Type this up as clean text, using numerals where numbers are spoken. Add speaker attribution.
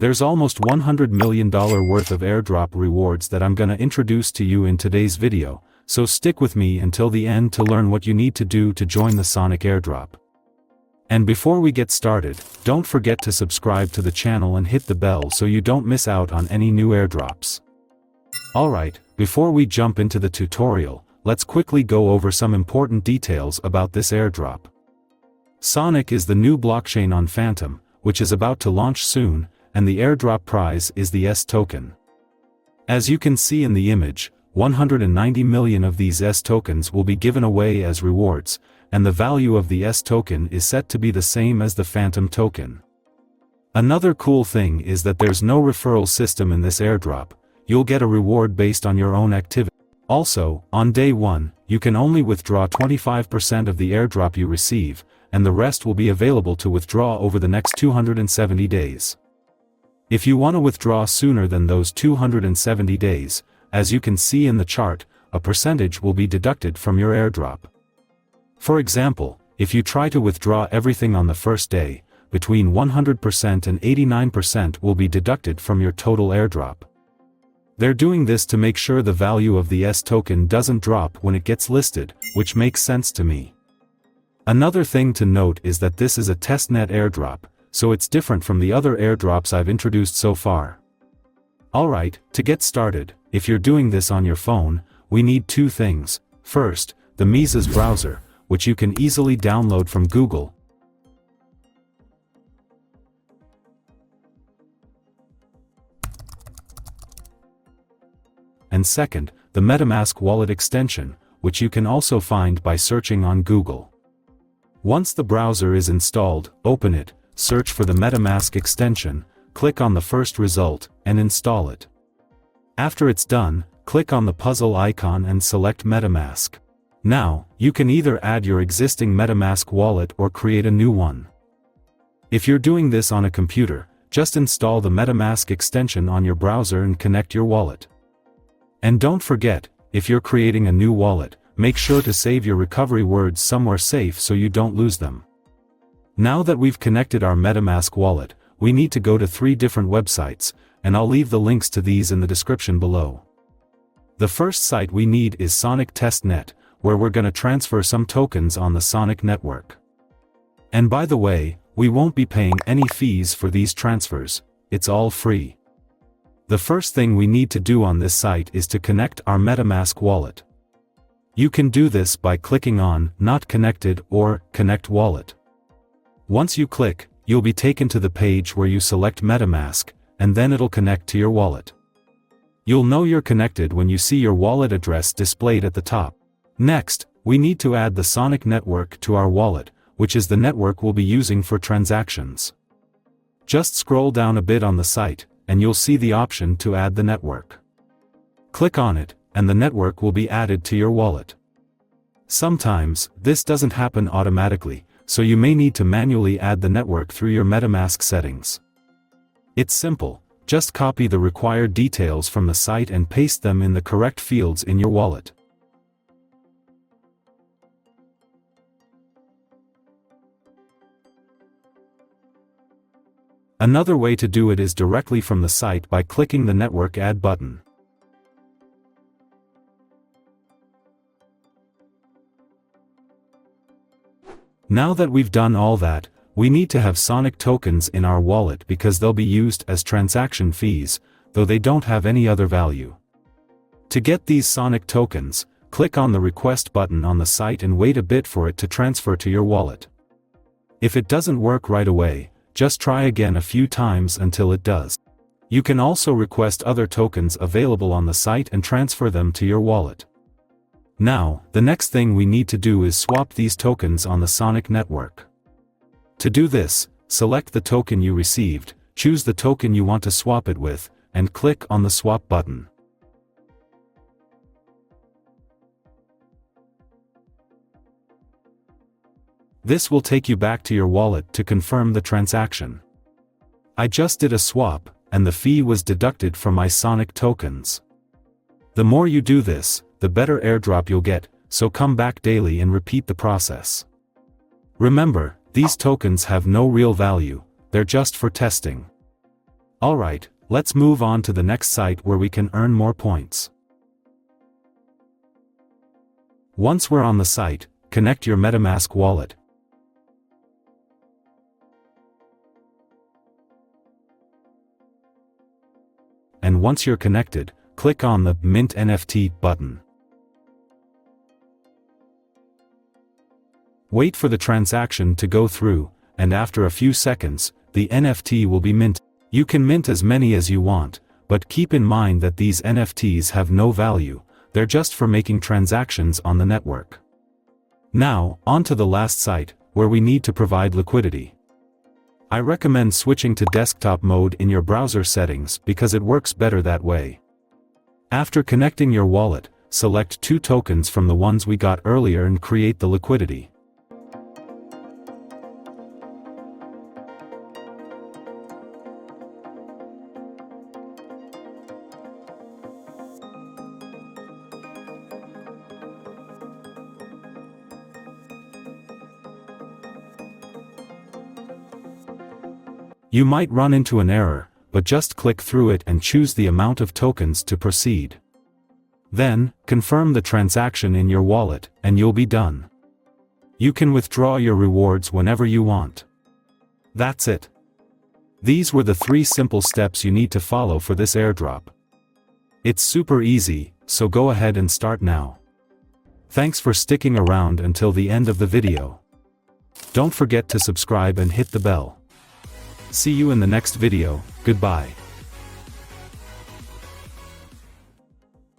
Speaker 1: There's almost $100 million worth of airdrop rewards that I'm gonna introduce to you in today's video, so stick with me until the end to learn what you need to do to join the Sonic Airdrop. And before we get started, don't forget to subscribe to the channel and hit the bell so you don't miss out on any new airdrops. Alright, before we jump into the tutorial, let's quickly go over some important details about this airdrop. Sonic is the new blockchain on Fantom, which is about to launch soon, and the airdrop prize is the S token. As you can see in the image, 190 million of these S tokens will be given away as rewards, and the value of the S token is set to be the same as the Fantom token. Another cool thing is that there's no referral system in this airdrop. You'll get a reward based on your own activity. Also, on day 1, you can only withdraw 25% of the airdrop you receive, and the rest will be available to withdraw over the next 270 days. If you want to withdraw sooner than those 270 days, as you can see in the chart, a percentage will be deducted from your airdrop. For example, if you try to withdraw everything on the first day, between 100% and 89% will be deducted from your total airdrop. They're doing this to make sure the value of the S token doesn't drop when it gets listed, which makes sense to me. Another thing to note is that this is a testnet airdrop, so it's different from the other airdrops I've introduced so far. Alright, to get started, if you're doing this on your phone, we need two things. First, the Metamask browser, which you can easily download from Google. And second, the Metamask wallet extension, which you can also find by searching on Google. Once the browser is installed, open it, search for the Metamask extension, click on the first result, and install it. After it's done, click on the puzzle icon and select Metamask. Now, you can either add your existing Metamask wallet or create a new one. If you're doing this on a computer, just install the Metamask extension on your browser and connect your wallet. And don't forget, if you're creating a new wallet, make sure to save your recovery words somewhere safe so you don't lose them. Now that we've connected our Metamask wallet, we need to go to 3 different websites, and I'll leave the links to these in the description below. The first site we need is Sonic Testnet, where we're gonna transfer some tokens on the Sonic network. And by the way, we won't be paying any fees for these transfers, it's all free. The first thing we need to do on this site is to connect our Metamask wallet. You can do this by clicking on Not Connected or Connect Wallet. Once you click, you'll be taken to the page where you select Metamask, and then it'll connect to your wallet. You'll know you're connected when you see your wallet address displayed at the top. Next, we need to add the Sonic network to our wallet, which is the network we'll be using for transactions. Just scroll down a bit on the site, and you'll see the option to add the network. Click on it, and the network will be added to your wallet. Sometimes, this doesn't happen automatically, so you may need to manually add the network through your Metamask settings. It's simple, just copy the required details from the site and paste them in the correct fields in your wallet. Another way to do it is directly from the site by clicking the Network Add button. Now that we've done all that, we need to have Sonic tokens in our wallet because they'll be used as transaction fees, though they don't have any other value. To get these Sonic tokens, click on the Request button on the site and wait a bit for it to transfer to your wallet. If it doesn't work right away, just try again a few times until it does. You can also request other tokens available on the site and transfer them to your wallet. Now, the next thing we need to do is swap these tokens on the Sonic network. To do this, select the token you received, choose the token you want to swap it with, and click on the Swap button. This will take you back to your wallet to confirm the transaction. I just did a swap, and the fee was deducted from my Sonic tokens. The more you do this, the better airdrop you'll get, so come back daily and repeat the process. Remember, these tokens have no real value, they're just for testing. Alright, let's move on to the next site where we can earn more points. Once we're on the site, connect your Metamask wallet. And once you're connected, click on the Mint NFT button. Wait for the transaction to go through, and after a few seconds, the NFT will be minted. You can mint as many as you want, but keep in mind that these NFTs have no value, they're just for making transactions on the network. Now, on to the last site, where we need to provide liquidity. I recommend switching to desktop mode in your browser settings because it works better that way. After connecting your wallet, select 2 tokens from the ones we got earlier and create the liquidity. You might run into an error, but just click through it and choose the amount of tokens to proceed. Then, confirm the transaction in your wallet, and you'll be done. You can withdraw your rewards whenever you want. That's it. These were the 3 simple steps you need to follow for this airdrop. It's super easy, so go ahead and start now. Thanks for sticking around until the end of the video. Don't forget to subscribe and hit the bell. See you in the next video. Goodbye.